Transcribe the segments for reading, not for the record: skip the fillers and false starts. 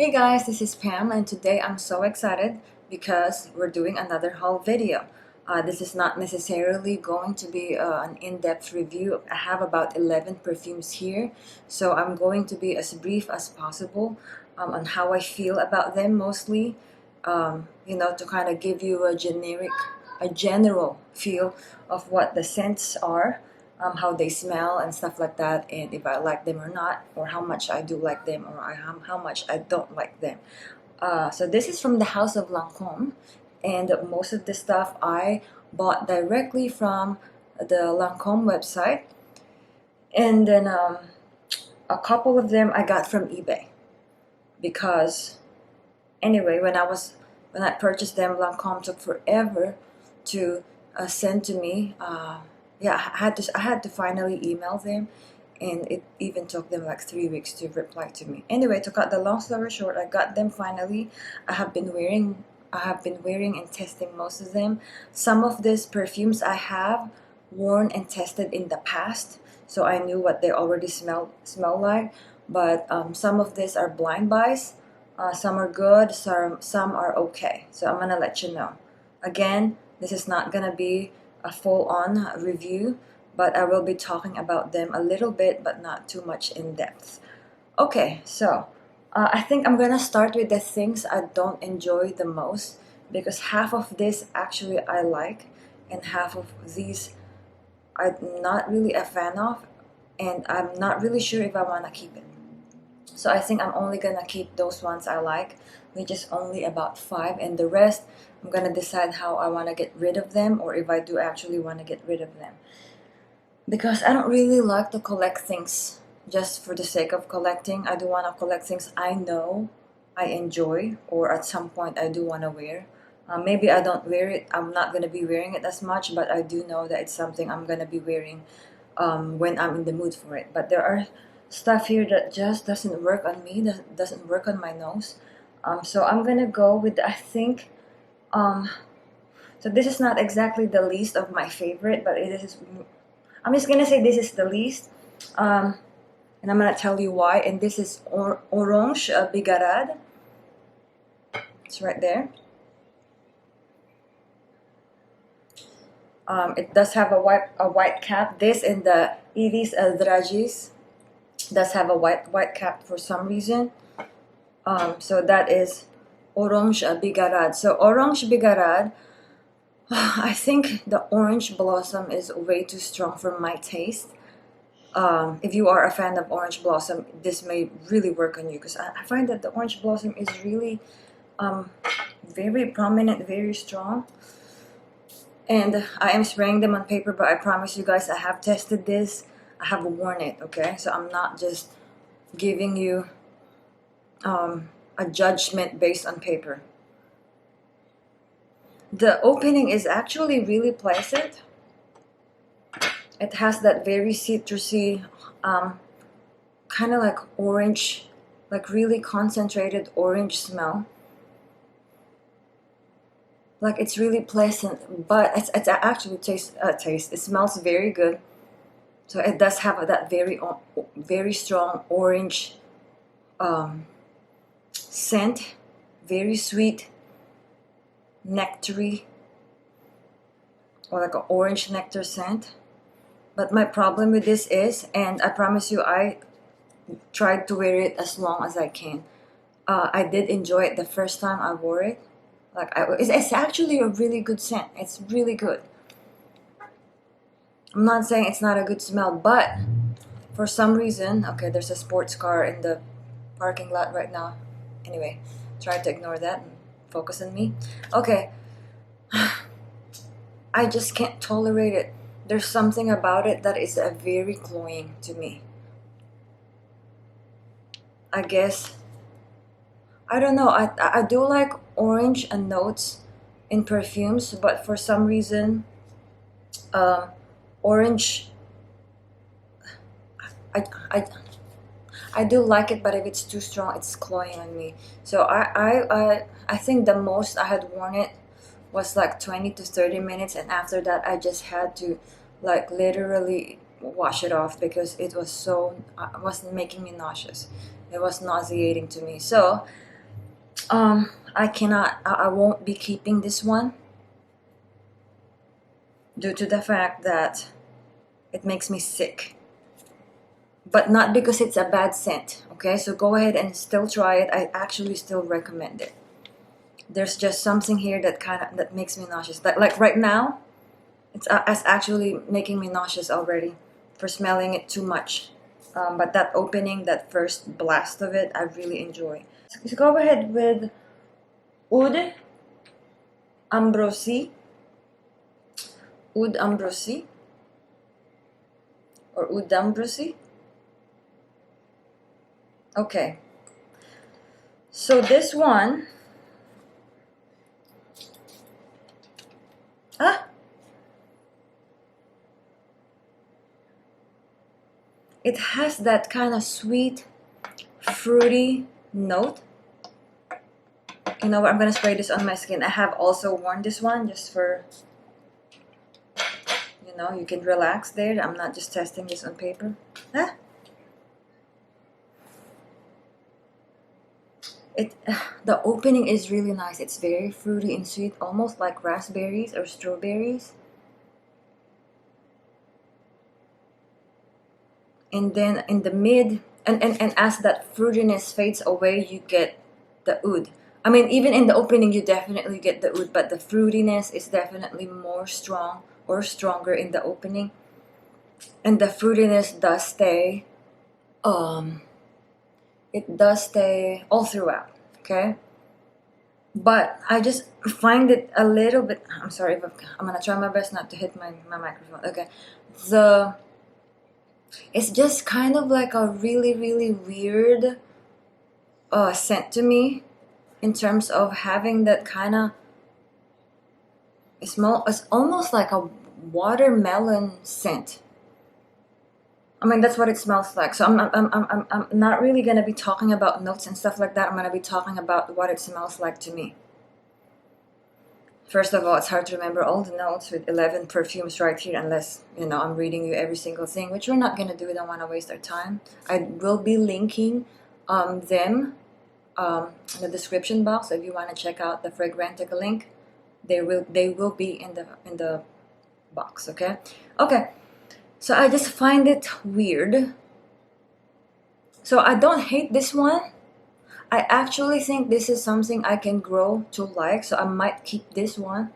Hey guys, this is Pam and today I'm so excited because we're doing another haul video. This is not necessarily going to be an in-depth review. I have about 11 perfumes here, so I'm going to be as brief as possible on how I feel about them mostly, to kind of give you a general feel of what the scents are. How they smell and stuff like that, and if I like them or not, or how much I do like them, or how much I don't like them. So this is from the House of Lancôme, and most of the stuff I bought directly from the Lancôme website, and then a couple of them I got from eBay because anyway, when I purchased them, Lancôme took forever to send to me. I had to finally email them, and it even took them like 3 weeks to reply to me. Anyway, to cut the long story short, I got them finally. I have been wearing and testing most of them. Some of these perfumes I have worn and tested in the past, so I knew what they already smell like. But some of these are blind buys. Some are good, some are okay. So I'm gonna let you know. Again, this is not gonna be a full-on review, but I will be talking about them a little bit, but not too much in depth. Okay, so I think I'm gonna start with the things I don't enjoy the most, because half of this actually I like, and half of these I'm not really a fan of, and I'm not really sure if I want to keep it. So I think I'm only gonna keep those ones I like, which is only about 5, and the rest I'm gonna decide how I want to get rid of them, or if I do actually want to get rid of them. Because I don't really like to collect things just for the sake of collecting. I do want to collect things I know I enjoy, or at some point I do want to wear. Maybe I don't wear it, I'm not going to be wearing it as much, but I do know that it's something I'm going to be wearing when I'm in the mood for it. But there are stuff here that just doesn't work on me, that doesn't work on my nose. So I'm going to go with, I think, so this is not exactly the least of my favorite, but it is, I'm just gonna say this is the least, and I'm gonna tell you why. And this is Orange Bigarades. It's right there. It does have a white cap. This in the Iris Dragées does have a white cap for some reason. So that is Orange Bigarades. So Orange Bigarades, I think the orange blossom is way too strong for my taste. If you are a fan of orange blossom, this may really work on you, because I find that the orange blossom is really very prominent, very strong. And I am spraying them on paper, but I promise you guys I have tested this. I have worn it, okay? So I'm not just giving you a judgment based on paper. The opening is actually really pleasant. It has that very citrusy, kind of like orange, like really concentrated orange smell. Like it's really pleasant, but it's actually taste. It smells very good. So it does have that very strong orange scent, very sweet, nectary, or like an orange nectar scent. But my problem with this is, and I promise you I tried to wear it as long as I can. I did enjoy it the first time I wore it. It's actually a really good scent. It's really good. I'm not saying it's not a good smell, but for some reason, okay, there's a sports car in the parking lot right now. Anyway, try to ignore that and focus on me. Okay. I just can't tolerate it. There's something about it that is very cloying to me. I guess, I don't know, I do like orange and notes in perfumes, but for some reason, orange, I do like it, but if it's too strong, it's cloying on me. So I think the most I had worn it was like 20 to 30 minutes, and after that I just had to like literally wash it off, because it was making me nauseous. It was nauseating to me. So I won't be keeping this one due to the fact that it makes me sick. But not because it's a bad scent, okay? So go ahead and still try it. I actually still recommend it. There's just something here that makes me nauseous. Like right now, it's actually making me nauseous already for smelling it too much. But that opening, that first blast of it, I really enjoy. So go ahead with Oud Ambrosie. Oud Ambrosie. Or Oud Ambrosie. Okay. So this one... It has that kind of sweet, fruity note. You know what? I'm gonna spray this on my skin. I have also worn this one just for, you know, you can relax there. I'm not just testing this on paper. Ah. The opening is really nice. It's very fruity and sweet, almost like raspberries or strawberries. And then in the mid, and as that fruitiness fades away, you get the oud. I mean, even in the opening, you definitely get the oud, but the fruitiness is definitely more strong or stronger in the opening. And the fruitiness does stay, it does stay all throughout, okay? But I just find it a little bit, I'm sorry, I'm gonna try my best not to hit my microphone, okay? It's just kind of like a really, really weird scent to me in terms of having that kind of... It's almost like a watermelon scent. I mean, that's what it smells like. So I'm not really gonna be talking about notes and stuff like that. I'm gonna be talking about what it smells like to me. First of all, it's hard to remember all the notes with 11 perfumes right here unless, you know, I'm reading you every single thing, which we're not going to do. We don't want to waste our time. I will be linking them in the description box. So if you want to check out the Fragrantica link, they will be in the box, okay? Okay, so I just find it weird. So I don't hate this one. I actually think this is something I can grow to like, so I might keep this one.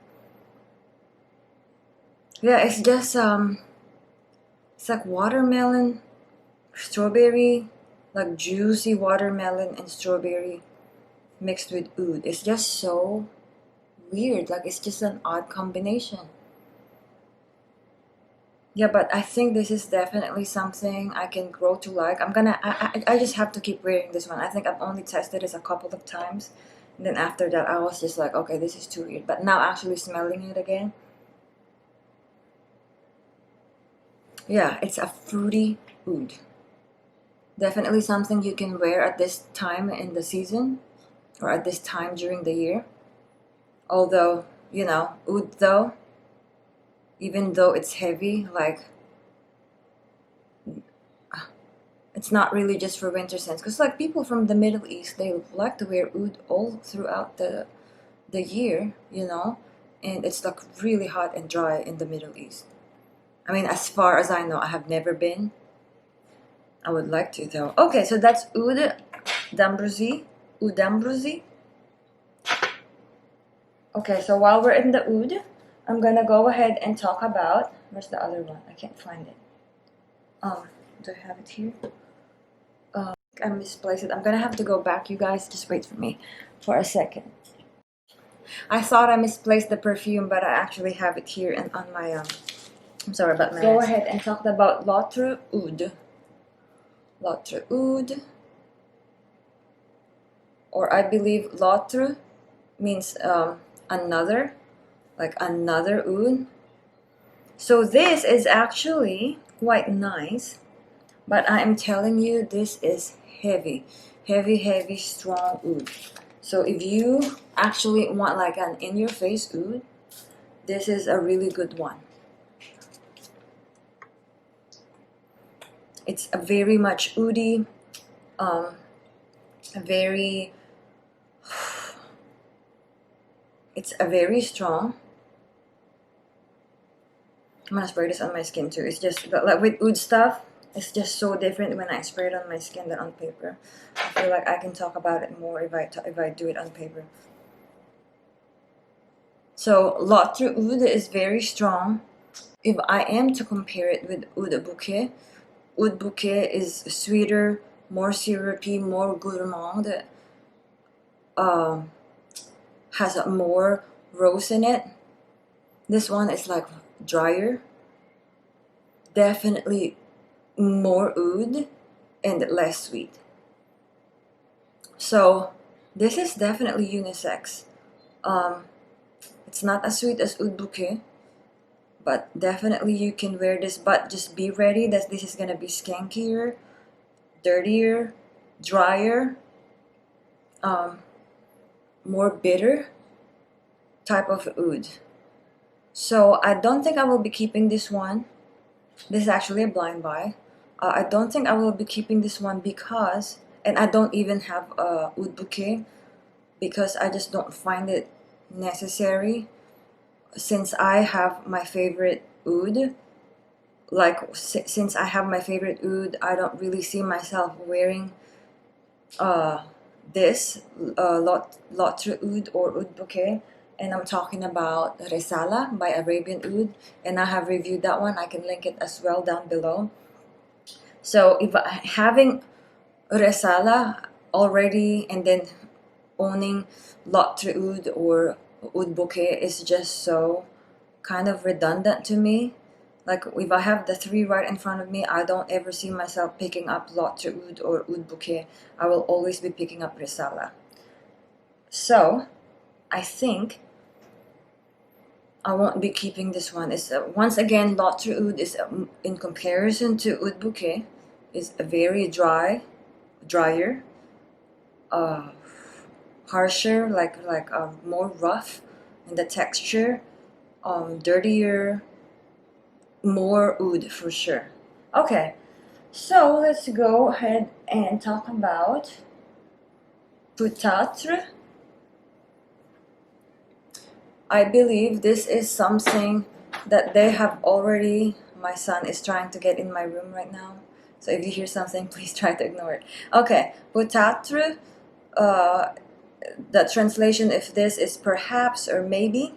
Yeah, it's just it's like watermelon, strawberry, like juicy watermelon and strawberry mixed with oud. It's just so weird. Like, it's just an odd combination. Yeah, but I think this is definitely something I can grow to like. I just have to keep wearing this one. I think I've only tested this a couple of times. And then after that, I was just like, okay, this is too weird. But now actually smelling it again. Yeah, it's a fruity oud. Definitely something you can wear at this time in the season. Or at this time during the year. Although, you know, oud though, even though it's heavy, like, it's not really just for winter scents. Because like people from the Middle East, they like to wear oud all throughout the year, you know. And it's like really hot and dry in the Middle East. I mean, as far as I know, I have never been. I would like to though. Okay, so that's Oud Ambrosie. Oud Ambrosie. Okay, so while we're in the oud, I'm gonna go ahead and talk about... Where's the other one? I can't find it. Do I have it here? I misplaced it. I'm gonna have to go back, you guys. Just wait for me for a second. I thought I misplaced the perfume, but I actually have it here and on my I'm sorry about my... Go ahead and talk about L'Autre Oud. L'Autre Oud. Or I believe L'Autre means another, like another oud. So this is actually quite nice, but I am telling you, this is heavy, strong oud. So if you actually want like an in-your-face oud, this is a really good one. It's a very much oudy, very It's a very strong. I'm gonna spray this on my skin too. It's just like with oud stuff, it's just so different when I spray it on my skin than on paper. I feel like I can talk about it more if I do it on paper. So L'Autre Oud is very strong. If I am to compare it with Oud Bouquet is sweeter, more syrupy, more gourmand. Has more rose in it. This one is like drier, definitely more oud and less sweet. So this is definitely unisex. It's not as sweet as Oud Bouquet, but definitely you can wear this, but just be ready that this is gonna be skankier, dirtier, drier, more bitter type of oud. So I don't think I will be keeping this one. This is actually a blind buy. I don't think I will be keeping this one because, and I don't even have a Oud Bouquet because I just don't find it necessary. Since I have my favorite oud, since I have my favorite oud, I don't really see myself wearing this L'Autre Oud or Oud Bouquet. And I'm talking about Resala by Arabian Oud, and I have reviewed that one. I can link it as well down below. So if having Resala already and then owning L'Autre Oud or Oud Bouquet is just so kind of redundant to me. Like if I have the three right in front of me, I don't ever see myself picking up L'Autre Oud or Oud Bouquet. I will always be picking up Resala. So I think I won't be keeping this one. It's once again, L'Autre Oud is in comparison to Oud Bouquet is very drier, harsher, like more rough in the texture, dirtier, more oud for sure. Okay, so let's go ahead and talk about Peut-Être. I believe this is something that they have already, my son is trying to get in my room right now. So if you hear something, please try to ignore it. Okay, Peut-Être, the translation of this is perhaps or maybe.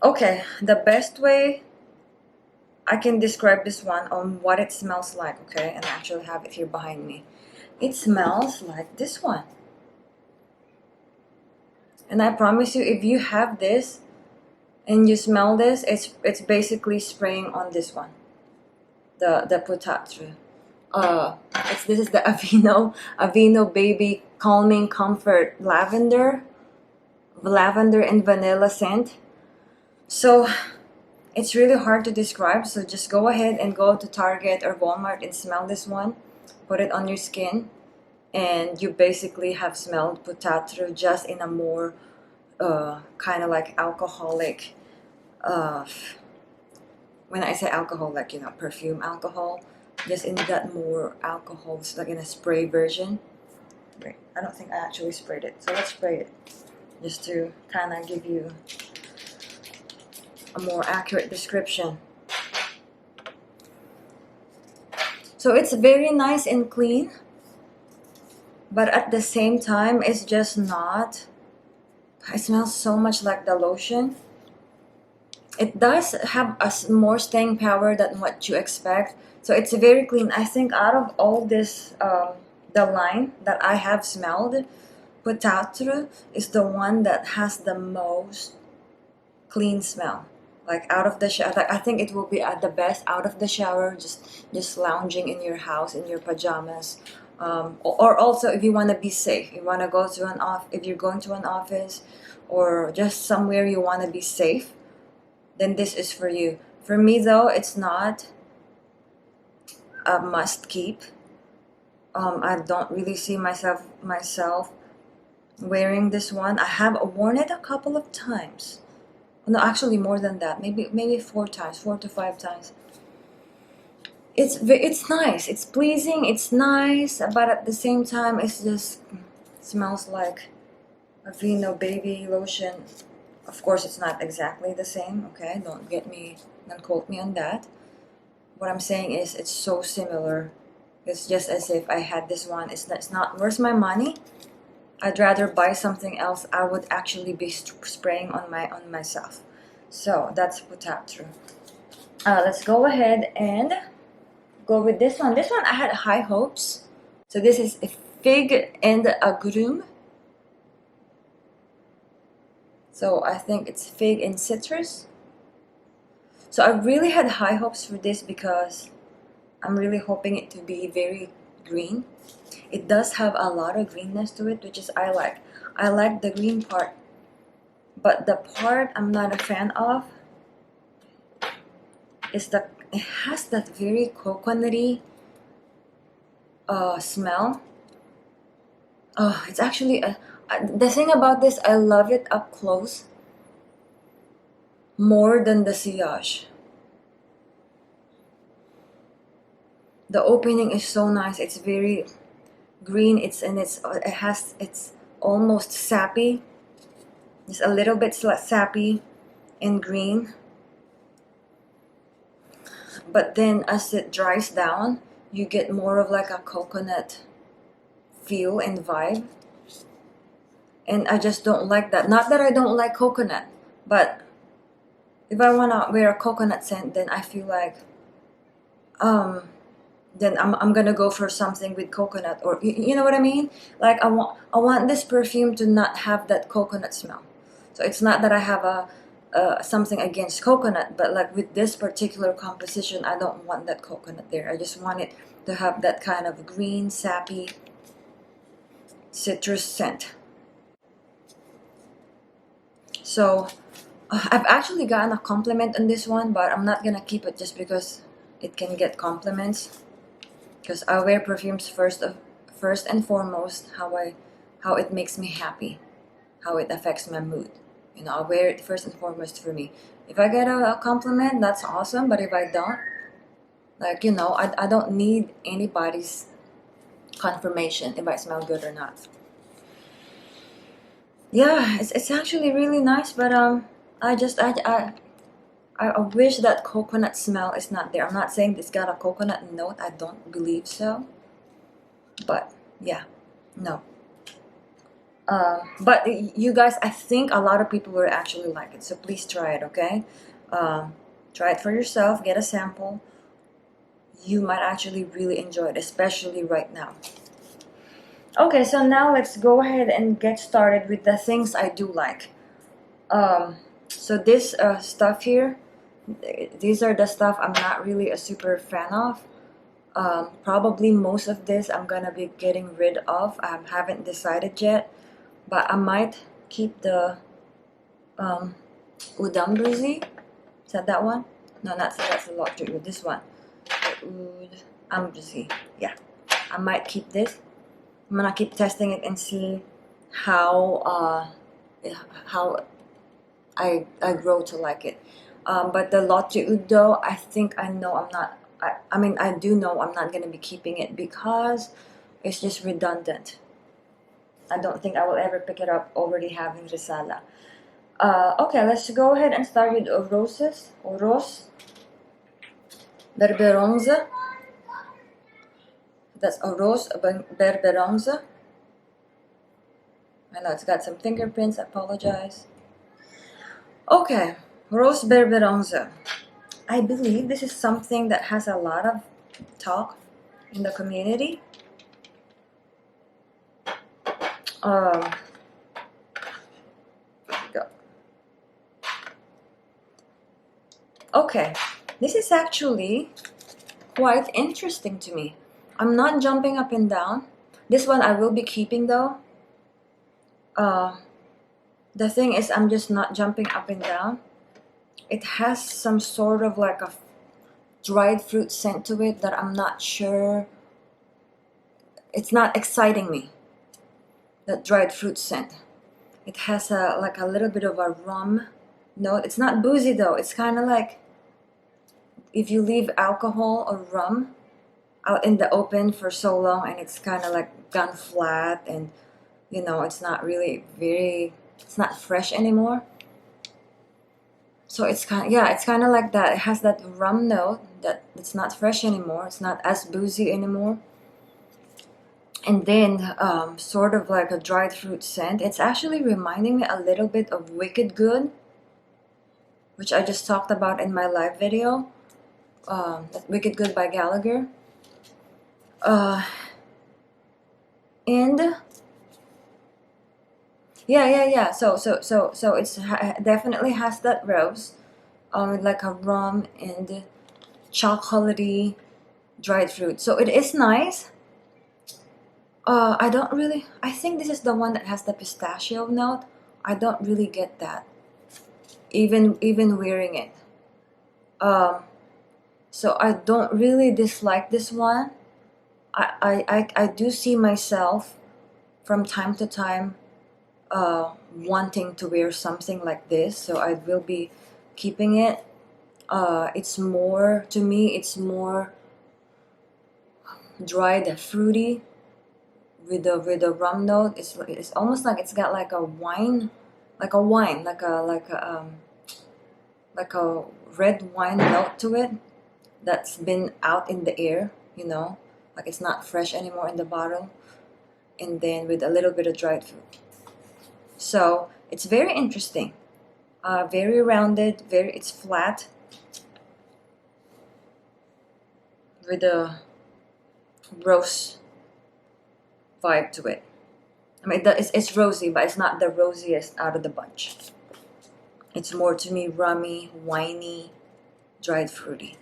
Okay, the best way I can describe this one on what it smells like, okay? And I actually have it here behind me. It smells like this one. And I promise you, if you have this and you smell this, it's basically spraying on this one, the Peut-Être. This is the Aveeno Baby Calming Comfort lavender and vanilla scent. So it's really hard to describe. So just go ahead and go to Target or Walmart and smell this one. Put it on your skin. And you basically have smelled Peut-Être just in a more kind of like alcoholic, when I say alcohol, like, you know, perfume alcohol, just in that more alcohol, so like in a spray version. Wait, I don't think I actually sprayed it, so let's spray it just to kind of give you a more accurate description. So it's very nice and clean, but at the same time, it's just not. It smells so much like the lotion. It does have a more staying power than what you expect. So it's very clean. I think out of all this, the line that I have smelled, Peut-Être is the one that has the most clean smell. Like out of the shower, like I think it will be at the best out of the shower, just lounging in your house in your pajamas. Or also if you want to be safe, you want to go to if you're going to an office or just somewhere you want to be safe, then this is for you. For me though, it's not a must keep. I don't really see myself wearing this one. I have worn it a couple of times. No, actually more than that. Maybe 4 to 5 times. It's nice. It's pleasing. It's nice, but at the same time, it's just smells like a Vino baby lotion. Of course, it's not exactly the same, okay? Don't quote me on that. What I'm saying is it's so similar. It's just as if I had this one. It's not worth my money. I'd rather buy something else I would actually be spraying on myself. So that's Peut-Être. Let's go ahead and go with this one. This one I had high hopes. So this is a Figues and Agrumes. So I think it's fig and citrus. So I really had high hopes for this because I'm really hoping it to be very green. It does have a lot of greenness to it, which is I like. I like the green part, but the part I'm not a fan of is it has that very coconutty smell. It's actually the thing about this, I love it up close more than the sillage. The opening is so nice. It's very green. It's almost sappy. It's a little bit sappy and green. But then as it dries down, you get more of like a coconut feel and vibe. And I just don't like that. Not that I don't like coconut, but if I wanna wear a coconut scent, then I feel like then I'm gonna go for something with coconut, or you know what I mean? Like I want this perfume to not have that coconut smell. So it's not that I have something against coconut, but like with this particular composition, I don't want that coconut there. I just want it to have that kind of green, sappy, citrus scent. So I've actually gotten a compliment on this one, but I'm not gonna keep it just because it can get compliments. Because I wear perfumes first and foremost how it makes me happy, how it affects my mood. You know, I wear it first and foremost for me. If I get a compliment, that's awesome. But if I don't, like, you know, I don't need anybody's confirmation if I smell good or not. Yeah, it's actually really nice, but I wish that coconut smell is not there. I'm not saying it's got a coconut note. I don't believe so. But yeah, no. But you guys, I think a lot of people will actually like it. So please try it, okay? Try it for yourself. Get a sample. You might actually really enjoy it, especially right now. Okay, so now let's go ahead and get started with the things I do like. So this stuff here, these are the stuff I'm not really a super fan of. Probably most of this I'm gonna be getting rid of. I haven't decided yet, but I might keep the Oud Ambrosie. Is that one? No, that's the Lotte. This one, the Oud Ambrosie. Yeah, I might keep this. I'm gonna keep testing it and see how I grow to like it. But the Lotte Oud though, I think I know I'm not. I mean, I do know I'm not gonna be keeping it because it's just redundant. I don't think I will ever pick it up already having Risala. Okay, let's go ahead and start with Rôses Berberanza. That's Rôses Berberanza. I know it's got some fingerprints, I apologize. Okay, Rôses Berberanza. I believe this is something that has a lot of talk in the community. Okay, this is actually quite interesting to me. I'm not jumping up and down. This one I will be keeping though. The thing is, I'm just not jumping up and down. It has some sort of like a dried fruit scent to it that I'm not sure. It's not exciting me. That dried fruit scent. It has like a little bit of a rum note. It's not boozy though. It's kind of like if you leave alcohol or rum out in the open for so long and it's kind of like gone flat and you know, it's not really it's not fresh anymore. So it's kind of, yeah, it's kind of like that. It has that rum note that it's not fresh anymore. It's not as boozy anymore. And then sort of like a dried fruit scent. It's actually reminding me a little bit of Wicked Good, which I just talked about in my live video. Wicked Good by Gallagher. And yeah. So it's definitely has that rose, like a rum and chocolatey dried fruit. So it is nice. I think this is the one that has the pistachio note. I don't really get that, even wearing it. So I don't really dislike this one. I do see myself from time to time wanting to wear something like this, so I will be keeping it. It's more, to me, it's more dried, fruity, with the rum note. It's almost like it's got like a wine, like a red wine note to it that's been out in the air, you know, like it's not fresh anymore in the bottle, and then with a little bit of dried fruit. So it's very interesting, very rounded, it's flat, with a rose vibe to it. I mean, it's rosy, but it's not the rosiest out of the bunch. It's more, to me, rummy, winey, dried fruity,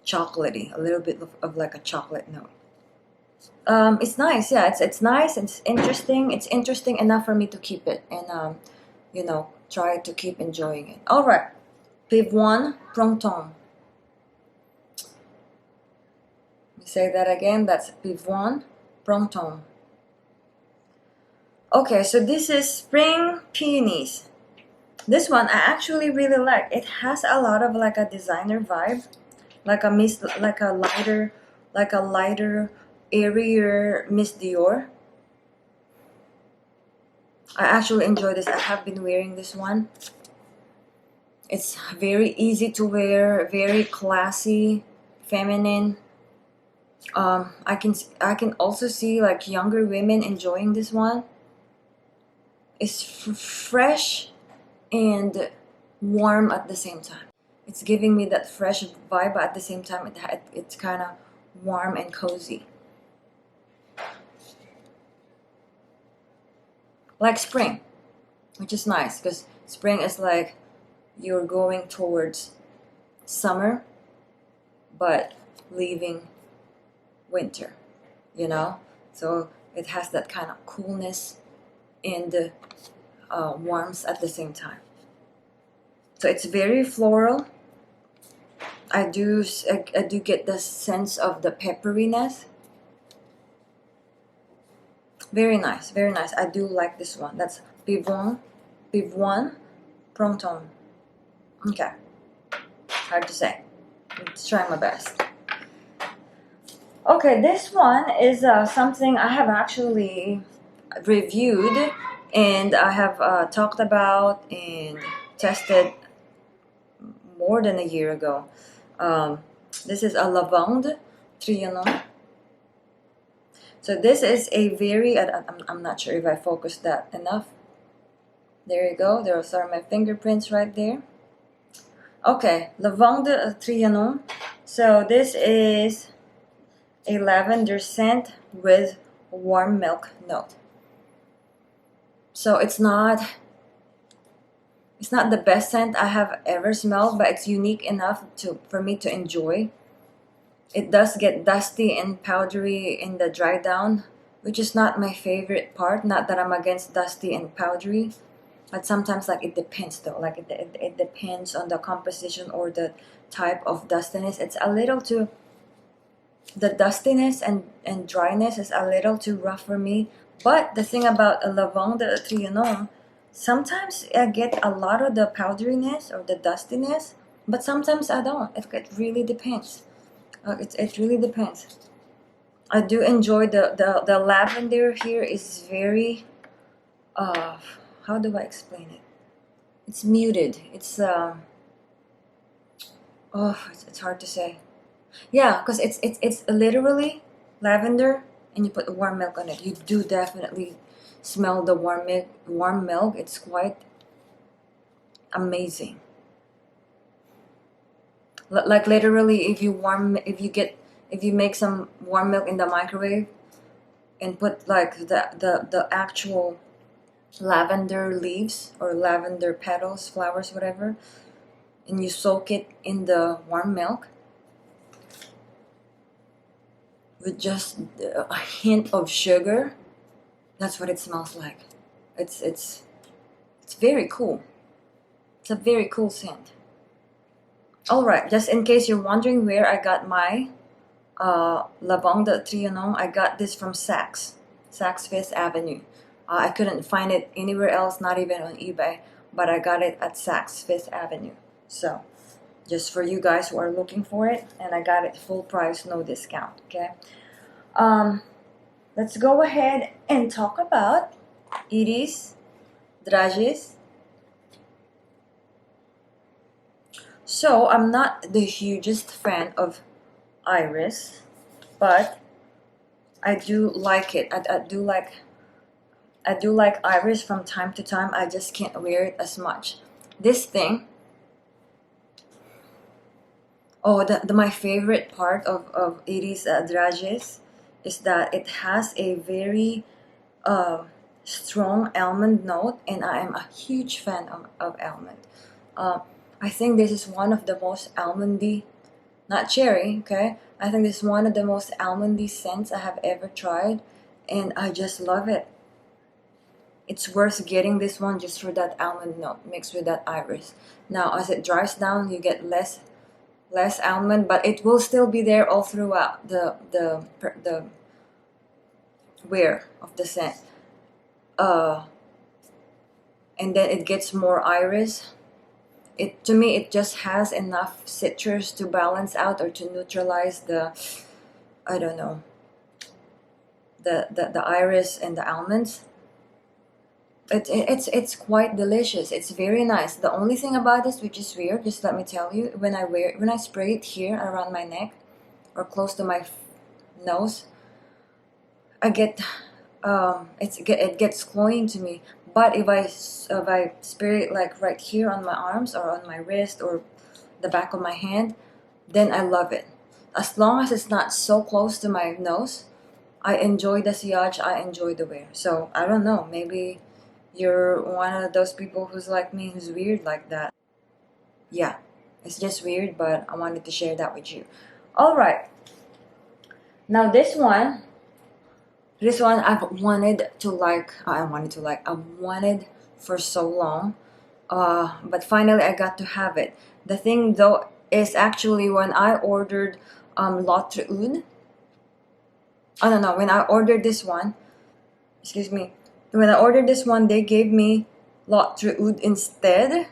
chocolatey, a little bit of like a chocolate note. It's nice, yeah. It's nice. It's interesting. It's interesting enough for me to keep it and you know, try to keep enjoying it. All right, Pivoines Printemps. Let me say that again. That's Pivoines Printemps. Okay, so this is Spring Peonies. This one I actually really like. It has a lot of like a designer vibe, like a lighter, airier Miss Dior. I actually enjoy this. I have been wearing this one. It's very easy to wear, very classy, feminine. I can also see like younger women enjoying this one. It's fresh and warm at the same time. It's giving me that fresh vibe, but at the same time it's kind of warm and cozy, like spring, which is nice because spring is like you're going towards summer but leaving winter, you know. So it has that kind of coolness and warmth at the same time. So it's very floral. I do get the sense of the pepperiness. Very nice, very nice. I do like this one. That's Pivoines Printemps. Okay, hard to say. Let's try my best. Okay, this one is something I have actually reviewed and I have talked about and tested more than a year ago. This is a Lavandes Trianon. So this is a very, I'm not sure if I focused that enough. There you go. There are my fingerprints right there. Okay, Lavandes Trianon. So this is a lavender scent with warm milk note. So it's not the best scent I have ever smelled, but it's unique enough for me to enjoy. It does get dusty and powdery in the dry down, which is not my favorite part. Not that I'm against dusty and powdery, but sometimes like it depends though. Like it depends on the composition or the type of dustiness. It's a little too, the dustiness and dryness is a little too rough for me. But the thing about a Lavandes Trianon, sometimes I get a lot of the powderiness or the dustiness, but sometimes I don't. It really depends. It really depends. I do enjoy the lavender here is very, how do I explain it? It's muted. It's, it's hard to say. Yeah, because it's literally lavender, and you put warm milk on it. You do definitely smell the warm milk. Warm milk. It's quite amazing. Like literally, if you make some warm milk in the microwave and put like the actual lavender leaves or lavender petals, flowers, whatever, and you soak it in the warm milk with just a hint of sugar, that's what it smells like. It's very cool. It's a very cool scent. Alright, just in case you're wondering where I got my Lavandes Trianon, I got this from Saks Fifth Avenue. I couldn't find it anywhere else, not even on eBay, but I got it at Saks Fifth Avenue. So, just for you guys who are looking for it, and I got it full price, no discount, okay? Let's go ahead and talk about Iris, Dragées. So, I'm not the hugest fan of Iris, but I do like it. I do like Iris from time to time. I just can't wear it as much. This thing, my favorite part of Iris Dragées is that it has a very strong almond note, and I am a huge fan of almond. I think this is one of the most almondy, not cherry, okay? I think this is one of the most almondy scents I have ever tried, and I just love it. It's worth getting this one just for that almond note mixed with that iris. Now, as it dries down, you get less almond, but it will still be there all throughout the wear of the scent. And then it gets more iris. To me, it just has enough citrus to balance out or to neutralize the, I don't know, the iris and the almonds. It's quite delicious. It's very nice. The only thing about this, which is weird, just let me tell you, when I spray it here around my neck or close to my nose, I get it gets cloying to me. But if I spray it like right here on my arms or on my wrist or the back of my hand, then I love it. As long as it's not so close to my nose, I enjoy the sillage, I enjoy the wear. So I don't know, maybe you're one of those people who's like me, who's weird like that. Yeah, it's just weird, but I wanted to share that with you. Alright, now this one I've wanted for so long, but finally I got to have it. The thing though is actually when I ordered L'Autre Oud, when I ordered this one, when I ordered this one, they gave me L'Autre Oud instead.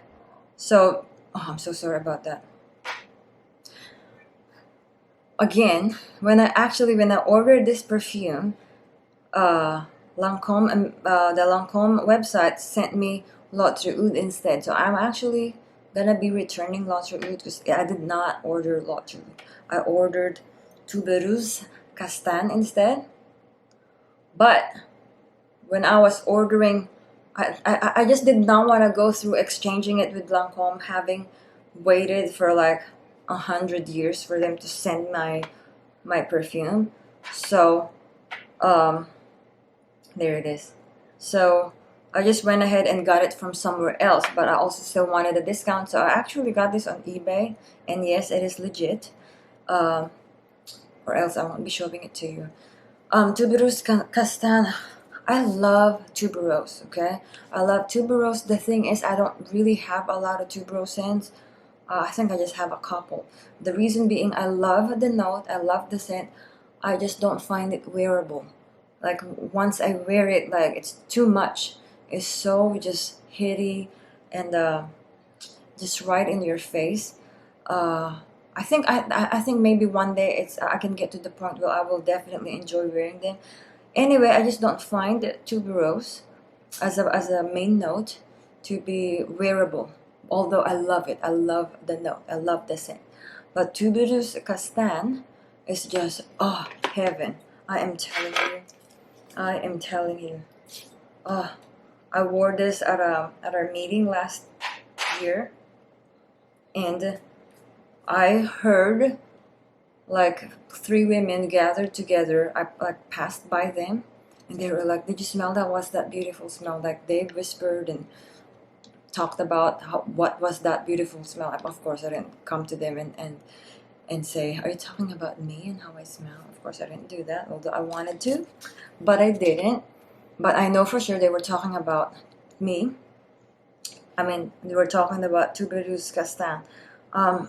So, I'm so sorry about that. Again, when I ordered this perfume, Lancôme and the Lancôme website sent me L'Autre Oud instead. So I'm actually gonna be returning L'Autre Oud because I did not order L'Autre Oud. I ordered Tubéreuses Castane instead. But when I was ordering, I just did not want to go through exchanging it with Lancôme, having waited for like 100 years for them to send my perfume. So there it is. So I just went ahead and got it from somewhere else, but I also still wanted a discount, so I actually got this on eBay, and yes, it is legit, or else I won't be showing it to you. Tubéreuses Castane. I love tuberose, okay? I love tuberose. The thing is, I don't really have a lot of tuberose scents. I think I just have a couple. The reason being, I love the note, I love the scent, I just don't find it wearable. Like, once I wear it, like, it's too much. It's so just hitty and just right in your face. I I think maybe one day I can get to the point where I will definitely enjoy wearing them. Anyway, I just don't find tuberose as a main note to be wearable. Although I love it, I love the note, I love the scent. But Tubéreuses Castane is just heaven. I am telling you, I am telling you. I wore this at our meeting last year, and I heard like 3 women gathered together. I like passed by them, and they were like, "Did you smell that? What's that beautiful smell?" Like they whispered and talked about what was that beautiful smell. Of course, I didn't come to them and say, "Are you talking about me and how I smell?" Of course, I didn't do that, although I wanted to, but I didn't. But I know for sure they were talking about me. I mean, they were talking about Tubéreuses Castane.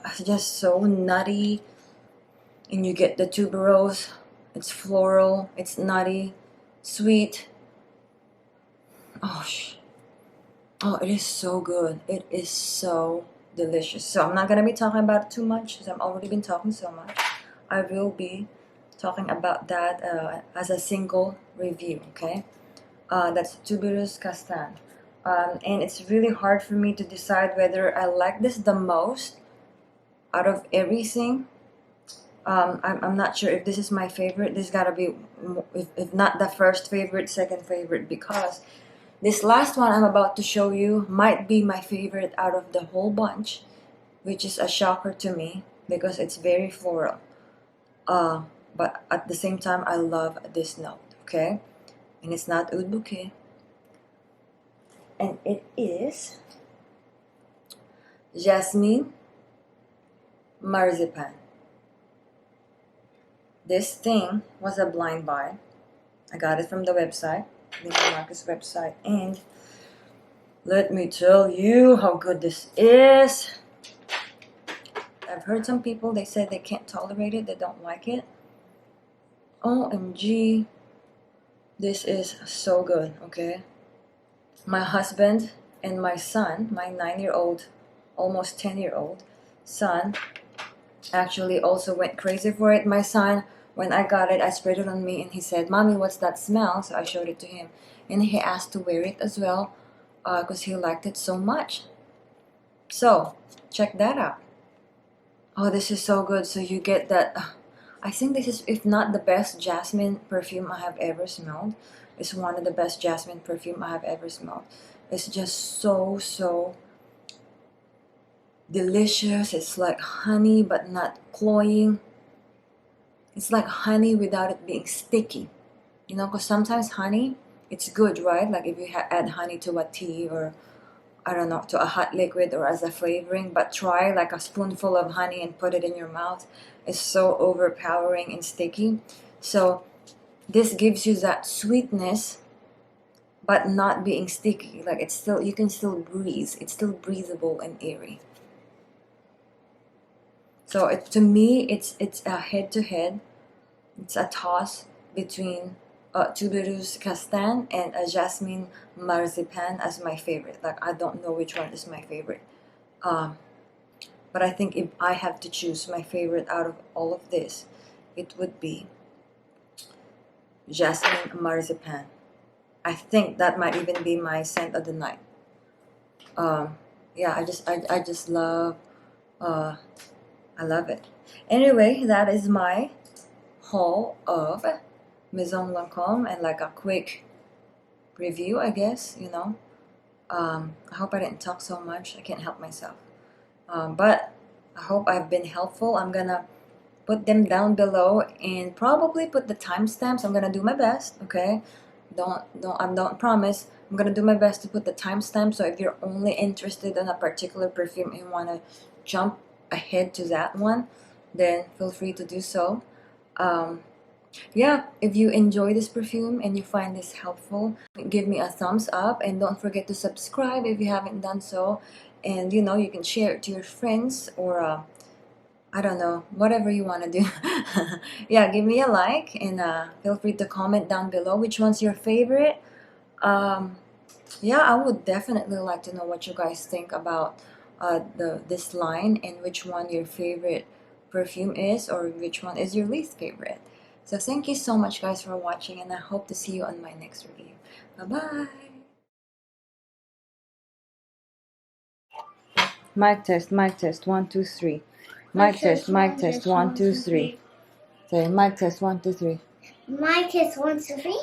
It's just so nutty, and you get the tuberose. It's floral, it's nutty, sweet. It is so good. It is so delicious. So I'm not gonna be talking about it too much because I've already been talking so much. I will be talking about that as a single review. Okay, that's Tubéreuses Castane. And it's really hard for me to decide whether I like this the most out of everything. I'm not sure if this is my favorite. This gotta be, if not the first favorite, second favorite, because this last one I'm about to show you might be my favorite out of the whole bunch, which is a shocker to me because it's very floral. But at the same time, I love this note, okay? And it's not Oud Bouquet. And it is Jasmins Marzipane. This thing was a blind buy. I got it from the website, the Marcus website, and let me tell you how good this is. I've heard some people, they said they can't tolerate it, they don't like it. OMG, this is so good, okay? My husband and my son, my 9-year-old, almost 10-year-old son, actually also went crazy for it. My son, when I got it, I sprayed it on me and he said, "Mommy, what's that smell?" So I showed it to him, and he asked to wear it as well because he liked it so much. So check that out. Oh, this is so good. So you get that. I think this is, if not the best jasmine perfume I have ever smelled, it's one of the best jasmine perfume I have ever smelled. It's just so delicious. It's like honey but not cloying. It's like honey without it being sticky. You know, because sometimes honey, it's good, right? Like if you add honey to a tea, or I don't know, to a hot liquid or as a flavoring, but try like a spoonful of honey and put it in your mouth. It's so overpowering and sticky. So this gives you that sweetness but not being sticky. Like it's still, you can still breathe. It's still breathable and airy. So to me, it's a head-to-head. It's a toss between Tubéreuses Castane and a Jasmins Marzipane as my favorite. Like I don't know which one is my favorite. But I think if I have to choose my favorite out of all of this, it would be Jasmins Marzipane. I think that might even be my scent of the night. Yeah, I just love. I love it. Anyway, that is my haul of Maison Lancôme and like a quick review, I guess, you know. I hope I didn't talk so much. I can't help myself. But I hope I've been helpful. I'm gonna put them down below and probably put the timestamps. I'm gonna do my best, okay? Don't promise. I'm gonna do my best to put the timestamp, so if you're only interested in a particular perfume and you wanna jump ahead to that one, then feel free to do so. Yeah, if you enjoy this perfume and you find this helpful, give me a thumbs up, and don't forget to subscribe if you haven't done so. And you know, you can share it to your friends, or I don't know, whatever you want to do. Yeah, give me a like, and feel free to comment down below which one's your favorite. Yeah, I would definitely like to know what you guys think about this line, and which one your favorite perfume is or which one is your least favorite. So thank you so much guys for watching, and I hope to see you on my next review. Bye-bye! Mic test, 1, 2, 3. Mic test, 1, 2, 3. Say mic test, 1, 2, 3. Mic test, 1, 2, 3.